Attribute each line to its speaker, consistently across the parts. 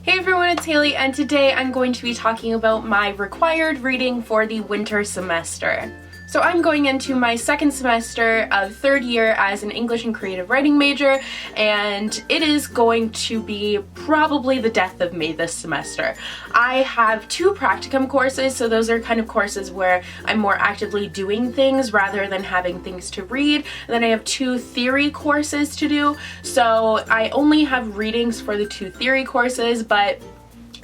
Speaker 1: Hey everyone, it's Haley, and today I'm going to be talking about my required reading for the winter semester. So I'm going into my second semester of third year as an English and creative writing major, and it is going to be probably the death of me this semester. I have 2 practicum courses, so those are kind of courses where I'm more actively doing things rather than having things to read. And then I have 2 theory courses to do, so I only have readings for the 2 theory courses, but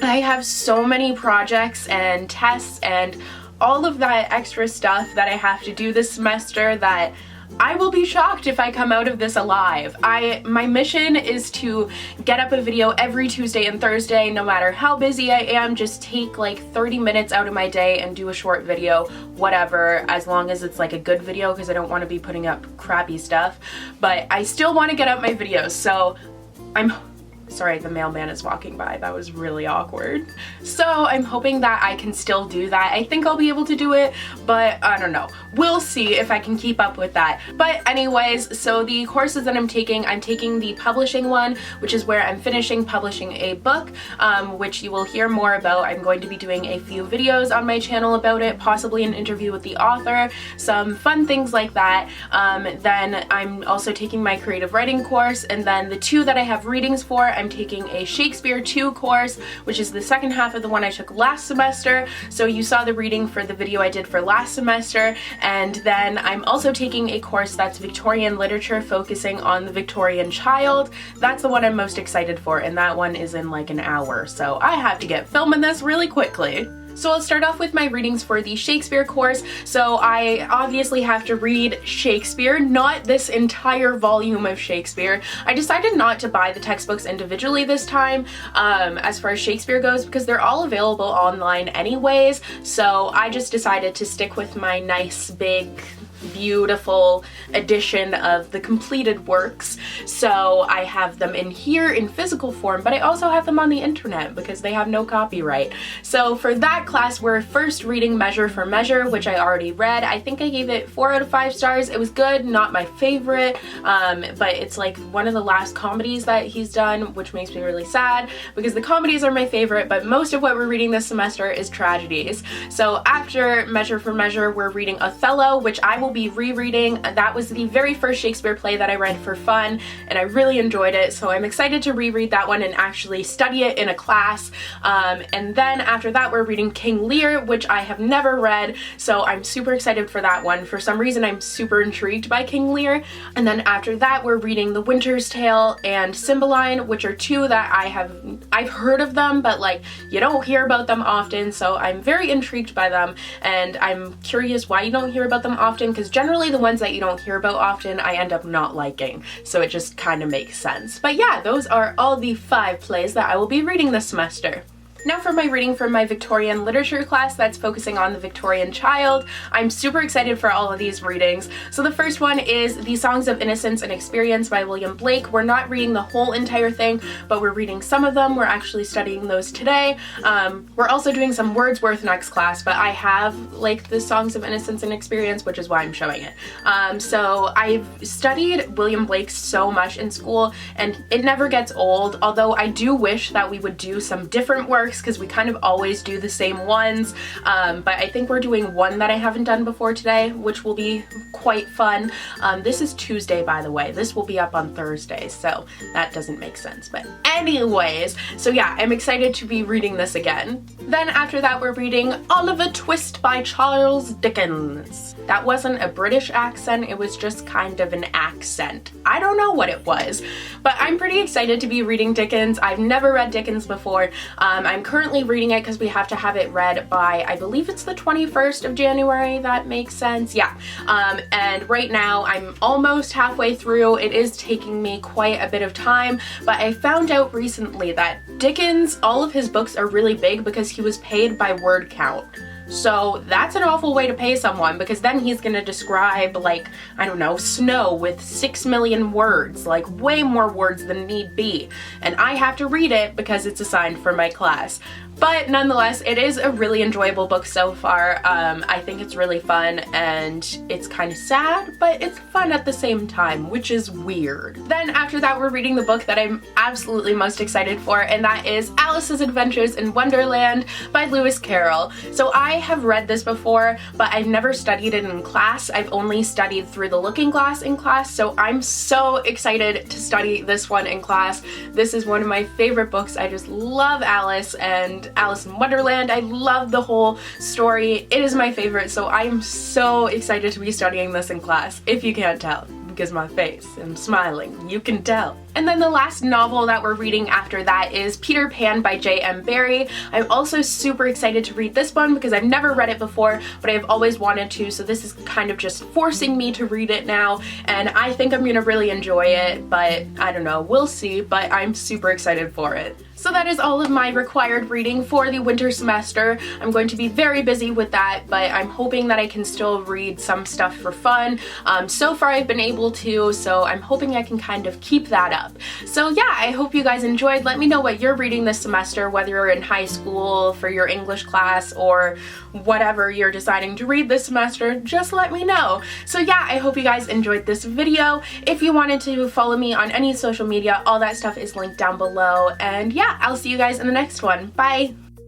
Speaker 1: I have so many projects and tests and all of that extra stuff that I have to do this semester that I will be shocked if I come out of this alive. My mission is to get up a video every Tuesday and Thursday, no matter how busy I am. Just take like 30 minutes out of my day and do a short video, whatever, as long as it's like a good video, because I don't want to be putting up crappy stuff. But I still want to get up my videos, so sorry, the mailman is walking by. That was really awkward. So I'm hoping that I can still do that. I think I'll be able to do it, but I don't know. We'll see if I can keep up with that. But anyways, so the courses that I'm taking the publishing one, which is where I'm finishing publishing a book, which you will hear more about. I'm going to be doing a few videos on my channel about it, possibly an interview with the author, some fun things like that. Then I'm also taking my creative writing course, and then the 2 that I have readings for, I'm taking a Shakespeare 2 course, which is the second half of the one I took last semester. So you saw the reading for the video I did for last semester. And then I'm also taking a course that's Victorian Literature, focusing on the Victorian child. That's the one I'm most excited for, and that one is in like an hour. So I have to get filming this really quickly. So I'll start off with my readings for the Shakespeare course. So I obviously have to read Shakespeare, not this entire volume of Shakespeare. I decided not to buy the textbooks individually this time, as far as Shakespeare goes, because they're all available online anyways. So I just decided to stick with my nice big beautiful edition of the completed works. So I have them in here in physical form, but I also have them on the internet because they have no copyright. So for that class, we're first reading Measure for Measure, which I already read. I think I gave it 4 out of 5 stars. It was good, not my favorite, but it's like one of the last comedies that he's done, which makes me really sad because the comedies are my favorite, but most of what we're reading this semester is tragedies. So after Measure for Measure, we're reading Othello, which I will be rereading. That was the very first Shakespeare play that I read for fun, and I really enjoyed it, so I'm excited to reread that one and actually study it in a class. And then after that, we're reading King Lear, which I have never read, so I'm super excited for that one. For some reason, I'm super intrigued by King Lear. And then after that, we're reading The Winter's Tale and Cymbeline, which are 2 that I've heard of them, but like you don't hear about them often, so I'm very intrigued by them, and I'm curious why you don't hear about them often, because generally the ones that you don't hear about often I end up not liking, so it just kind of makes sense. But yeah, those are all the 5 plays that I will be reading this semester. Now for my reading for my Victorian Literature class that's focusing on the Victorian child. I'm super excited for all of these readings. So the first one is The Songs of Innocence and Experience by William Blake. We're not reading the whole entire thing, but we're reading some of them. We're actually studying those today. We're also doing some Wordsworth next class, but I have like the Songs of Innocence and Experience, which is why I'm showing it. So I've studied William Blake so much in school, and it never gets old, although I do wish that we would do some different works, because we kind of always do the same ones, but I think we're doing one that I haven't done before today, which will be quite fun. This is Tuesday, by the way. This will be up on Thursday, so that doesn't make sense. But anyways, so yeah, I'm excited to be reading this again. Then after that, we're reading Oliver Twist by Charles Dickens. That wasn't a British accent, it was just kind of an accent. I don't know what it was, but I'm pretty excited to be reading Dickens. I've never read Dickens before. I'm currently reading it because we have to have it read by, I believe it's the 21st of January, that makes sense, yeah. And right now I'm almost halfway through. It is taking me quite a bit of time, but I found out recently that Dickens, all of his books are really big because he was paid by word count. So that's an awful way to pay someone, because then he's gonna describe, like, I don't know, snow with 6 million words, like way more words than need be. And I have to read it because it's assigned for my class. But nonetheless, it is a really enjoyable book so far. I think it's really fun, and it's kind of sad, but it's fun at the same time, which is weird. Then after that, we're reading the book that I'm absolutely most excited for, and that is Alice's Adventures in Wonderland by Lewis Carroll. So I have read this before, but I've never studied it in class. I've only studied through the looking glass in class, so I'm so excited to study this one in class. This is one of my favorite books. I just love Alice and Alice in Wonderland. I love the whole story. It is my favorite, so I am so excited to be studying this in class, if you can't tell, because my face, I'm smiling, you can tell. And then the last novel that we're reading after that is Peter Pan by J.M. Barrie. I'm also super excited to read this one because I've never read it before, but I've always wanted to, so this is kind of just forcing me to read it now, and I think I'm gonna really enjoy it, but I don't know, we'll see, but I'm super excited for it. So that is all of my required reading for the winter semester. I'm going to be very busy with that, but I'm hoping that I can still read some stuff for fun. So far I've been able to, so I'm hoping I can kind of keep that up. So yeah, I hope you guys enjoyed. Let me know what you're reading this semester, whether you're in high school for your English class or whatever you're deciding to read this semester, just let me know. So yeah, I hope you guys enjoyed this video. If you wanted to follow me on any social media, all that stuff is linked down below, and yeah, I'll see you guys in the next one. Bye!